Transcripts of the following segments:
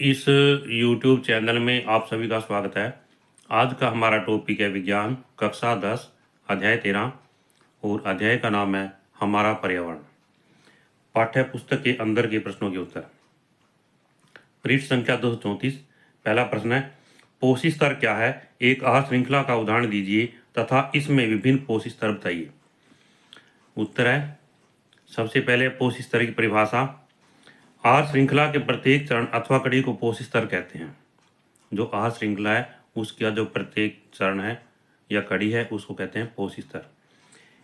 इस YouTube channel में आप सभी का स्वागत है। आज का हमारा टॉपिक है विज्ञान कक्षा 10 अध्याय 13 और अध्याय का नाम है हमारा पर्यावरण। पाठ्य पुस्तक के अंदर के प्रश्नों के उत्तर। पृष्ठ संख्या 234। पहला प्रश्न है, पोषी स्तर क्या है? एक आहार श्रृंखला का उदाहरण दीजिए तथा इसमें विभिन्न पोषी स्तर बताइए। उत्तर है, सबसे पहले पोषी स्तर की परिभाषा। आहार श्रृंखला के प्रत्येक चरण अथवा कड़ी को पोषी स्तर कहते हैं। जो आहार श्रृंखला है उसका जो प्रत्येक चरण है या कड़ी है उसको कहते हैं पोषी स्तर।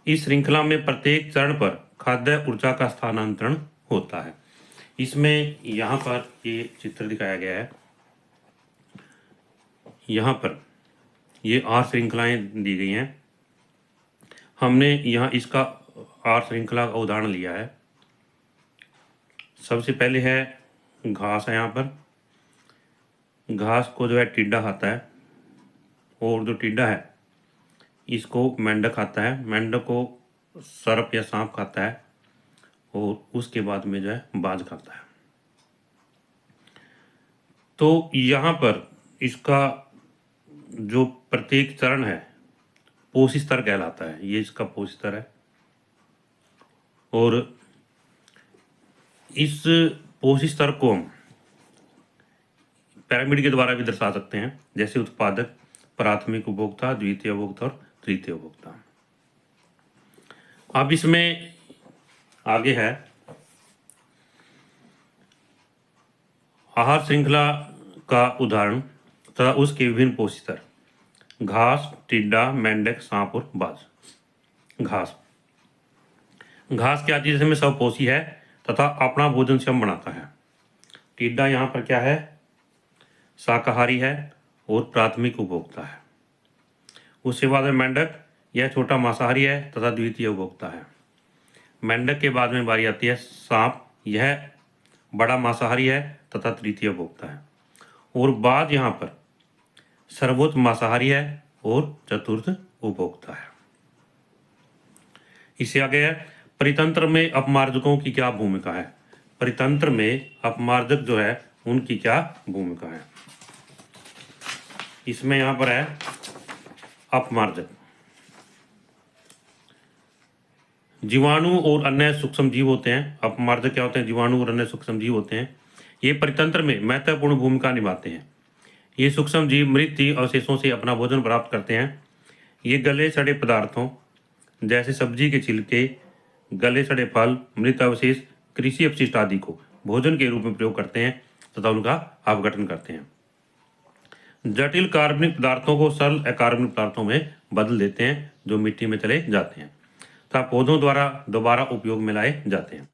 इस श्रृंखला में प्रत्येक चरण पर खाद्य ऊर्जा का स्थानांतरण होता है। इसमें यहाँ पर ये चित्र दिखाया गया है। यहाँ पर ये आहार श्रृंखलाएं दी गई हैं। हमने यहाँ इसका आहार श्रृंखला का उदाहरण लिया है। सबसे पहले है घास है। यहाँ पर घास को जो है टिड्डा खाता है और जो टिड्डा है इसको मेंढक खाता है। मेंढक को सर्प या सांप खाता है और उसके बाद में जो है बाज खाता है। तो यहाँ पर इसका जो प्रत्येक चरण है पोषी स्तर कहलाता है। ये इसका पोषी स्तर है और इस पोषी स्तर को हम पिरामिड के द्वारा भी दर्शा सकते हैं, जैसे उत्पादक, प्राथमिक उपभोक्ता, द्वितीय उपभोक्ता और तृतीय उपभोक्ता। अब इसमें आगे है आहार श्रृंखला का उदाहरण तथा उसके विभिन्न पोषी स्तर। घास, टिड्डा, मेंढक, सांप और बाज। घास क्या चीज में स्वपोषी है तथा अपना भोजन स्वयं बनाता है। टिड्डा यहाँ पर क्या है? शाकाहारी है और प्राथमिक उपभोक्ता है। उसके बाद में मेंढक, यह छोटा मांसाहारी है तथा द्वितीय उपभोक्ता है। मेंढक के बाद में बारी आती है सांप, यह बड़ा मांसाहारी है तथा तृतीय उपभोक्ता है। और बाज यहाँ पर सर्वोच्च मांसाहारी है और चतुर्थ उपभोक्ता है। इससे आगे है परितंत्र में अपमार्जकों की क्या भूमिका है? परितंत्र में अपमार्जक जो है उनकी क्या भूमिका है? इसमें यहां पर है अपमार्जक। जीवाणु और अन्य सूक्ष्म जीव होते हैं। अपमार्जक क्या होते हैं? जीवाणु और अन्य सूक्ष्म जीव होते हैं। ये परितंत्र में महत्वपूर्ण भूमिका निभाते हैं। ये सूक्ष्म जीव मृत जीव अवशेषों से अपना भोजन प्राप्त करते हैं। ये गले सड़े पदार्थों जैसे सब्जी के छिलके, गले सड़े फल, मृत अवशेष, कृषि अपशिष्ट आदि को भोजन के रूप में प्रयोग करते हैं तथा उनका अपघटन करते हैं। जटिल कार्बनिक पदार्थों को सरल अकार्बनिक पदार्थों में बदल देते हैं जो मिट्टी में चले जाते हैं तथा पौधों द्वारा दोबारा उपयोग में लाए जाते हैं।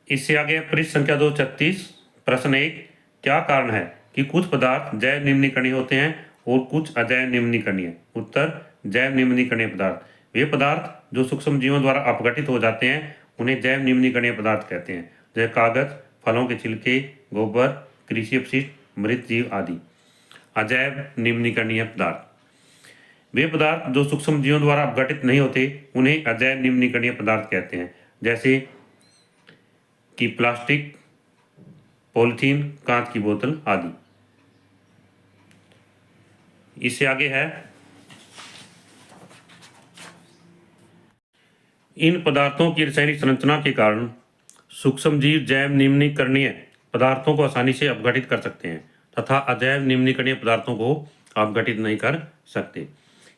इससे आगे पृष्ठ संख्या 236। प्रश्न 1, क्या कारण है कि कुछ पदार्थ जैव निम्नीकरणीय होते हैं और कुछ अजैव निम्नीकरणीय? उत्तर, जैव निम्नीकरणीय पदार्थ वे पदार्थ जो सूक्ष्म जीवों द्वारा अपघटित हो जाते हैं उन्हें जैव निम्नीकरणीय पदार्थ कहते हैं, जैसे कागज, फलों के छिलके, गोबर, कृषि अपशिष्ट, मृत जीव आदि। अजैव निम्नीकरणीय पदार्थ वे पदार्थ जो सूक्ष्म जीवों द्वारा अपघटित नहीं होते उन्हें अजैव निम्नीकरणीय पदार्थ कहते हैं, जैसे कि प्लास्टिक, पॉलीथीन, कांच की बोतल आदि। इससे आगे है इन पदार्थों की रासायनिक संरचना के कारण सूक्ष्म जीव जैव निम्नीकरणीय पदार्थों को आसानी से अपघटित कर सकते हैं तथा अजैव निम्नीकरणीय पदार्थों को अपघटित नहीं कर सकते।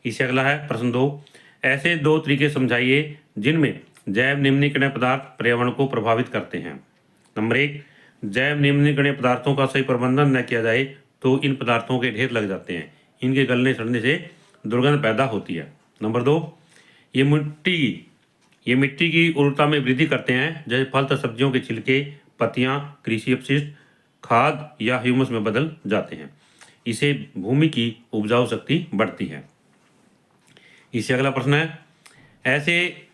इससे अगला है प्रश्न 2, ऐसे 2 तरीके समझाइए जिनमें जैव निम्नीकरणीय पदार्थ पर्यावरण को प्रभावित करते हैं। नंबर 1, जैव निम्नीकरणीय पदार्थों का सही प्रबंधन न किया जाए तो इन पदार्थों के ढेर लग जाते हैं। इनके गलने सड़ने से दुर्गंध पैदा होती है। नंबर 2, ये मिट्टी की उर्वरता में वृद्धि करते हैं, जैसे फल तथा सब्जियों के छिलके, पत्तियां, कृषि अपशिष्ट खाद या ह्यूमस में बदल जाते हैं। इसे भूमि की उपजाऊ शक्ति बढ़ती है। इससे अगला प्रश्न है, ऐसे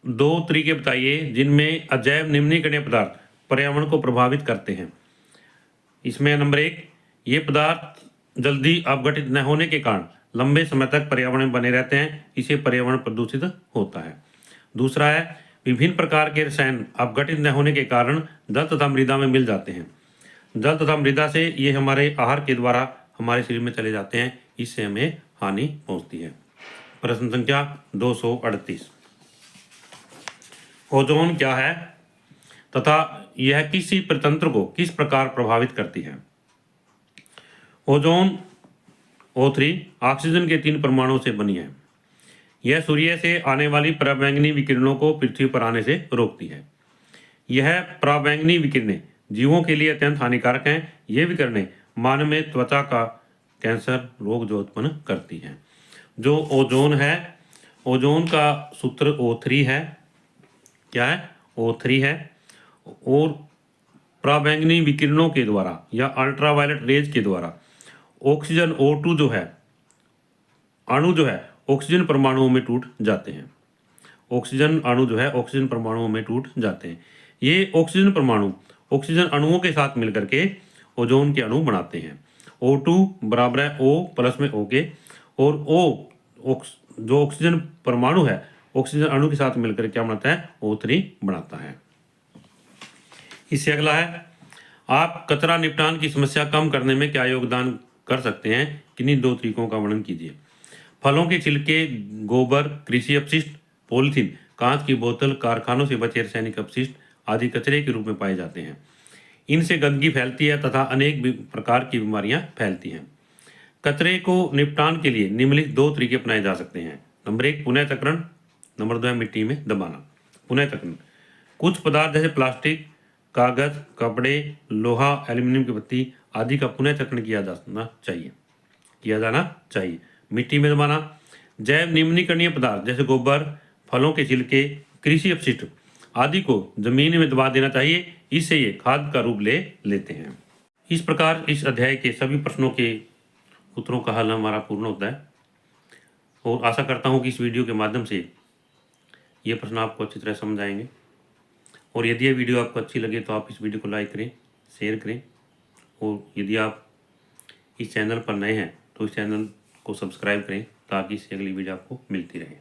2 तरीके बताइए जिनमें अजैव निम्नीकरणीय पदार्थ पर्यावरण को प्रभावित करते हैं। इसमें नंबर 1, ये पदार्थ जल्दी अपघटित न होने के कारण लंबे समय तक पर्यावरण में बने रहते हैं, इसे पर्यावरण प्रदूषित होता है। दूसरा है विभिन्न प्रकार के रसायन अपघटित न होने के कारण जल तथा मृदा में मिल जाते हैं। जल तथा मृदा से ये हमारे आहार के द्वारा हमारे शरीर में चले जाते हैं, इससे हमें हानि पहुंचती है। प्रश्न संख्या 238, ओजोन क्या है तथा यह किसी परितंत्र को किस प्रकार प्रभावित करती है? ओजोन O3 ऑक्सीजन के 3 परमाणुओं से बनी है। यह सूर्य से आने वाली पराबैंगनी विकिरणों को पृथ्वी पर आने से रोकती है। यह पराबैंगनी विकिरणें जीवों के लिए अत्यंत हानिकारक हैं। ये विकिरणें मानव में त्वचा का कैंसर रोग जो उत्पन्न करती हैं। जो ओजोन है, ओजोन का सूत्र O3 है। क्या है? O3 है। और पराबैंगनी विकिरणों के द्वारा या अल्ट्रावायलेट रेज के द्वारा ऑक्सीजन O2 जो है, अणु जो है ऑक्सीजन परमाणुओं में टूट जाते हैं। ऑक्सीजन अणु जो है ऑक्सीजन परमाणुओं में टूट जाते हैं। ये ऑक्सीजन परमाणु ऑक्सीजन अणुओं के साथ मिलकर के ओजोन के अणु बनाते हैं। O2 बराबर है O प्लस में O के, और O जो ऑक्सीजन परमाणु है ऑक्सीजन अणु के साथ मिलकर क्या बनाता है? O3 बनाता है। इससे अगला है, आप कचरा निपटान की समस्या कम करने में क्या योगदान कर सकते हैं? किन्हीं 2 तरीकों का वर्णन कीजिए। फलों के छिलके, गोबर, कृषि अपशिष्ट, पॉलीथीन, कांच की बोतल, कारखानों से बचे रासायनिक अपशिष्ट आदि कचरे के रूप में पाए जाते हैं। इनसे गंदगी फैलती है तथा अनेक प्रकार की बीमारियां फैलती हैं। कचरे को निपटान के लिए निम्नलिखित 2 तरीके अपनाए जा सकते हैं। नंबर 1 पुनः चक्रण, नंबर 2 है मिट्टी में दबाना। पुनः चक्रण, कुछ पदार्थ जैसे प्लास्टिक, कागज, कपड़े, लोहा, एल्यूमिनियम की पत्ती आदि का पुनः चक्रण किया जाना चाहिए। मिट्टी में दबाना, जैव निम्नीकरणीय पदार्थ जैसे गोबर, फलों के छिलके, कृषि अपशिष्ट आदि को जमीन में दबा देना चाहिए, इससे ये खाद का रूप ले लेते हैं। इस प्रकार इस अध्याय के सभी प्रश्नों के उत्तरों का हल हमारा पूर्ण होता है, और आशा करता हूँ कि इस वीडियो के माध्यम से ये प्रश्न आपको अच्छी तरह समझ आएंगे। और यदि ये वीडियो आपको अच्छी लगे तो आप इस वीडियो को लाइक करें, शेयर करें, और यदि आप इस चैनल पर नए हैं तो इस चैनल को सब्सक्राइब करें ताकि इससे अगली वीडियो आपको मिलती रहे।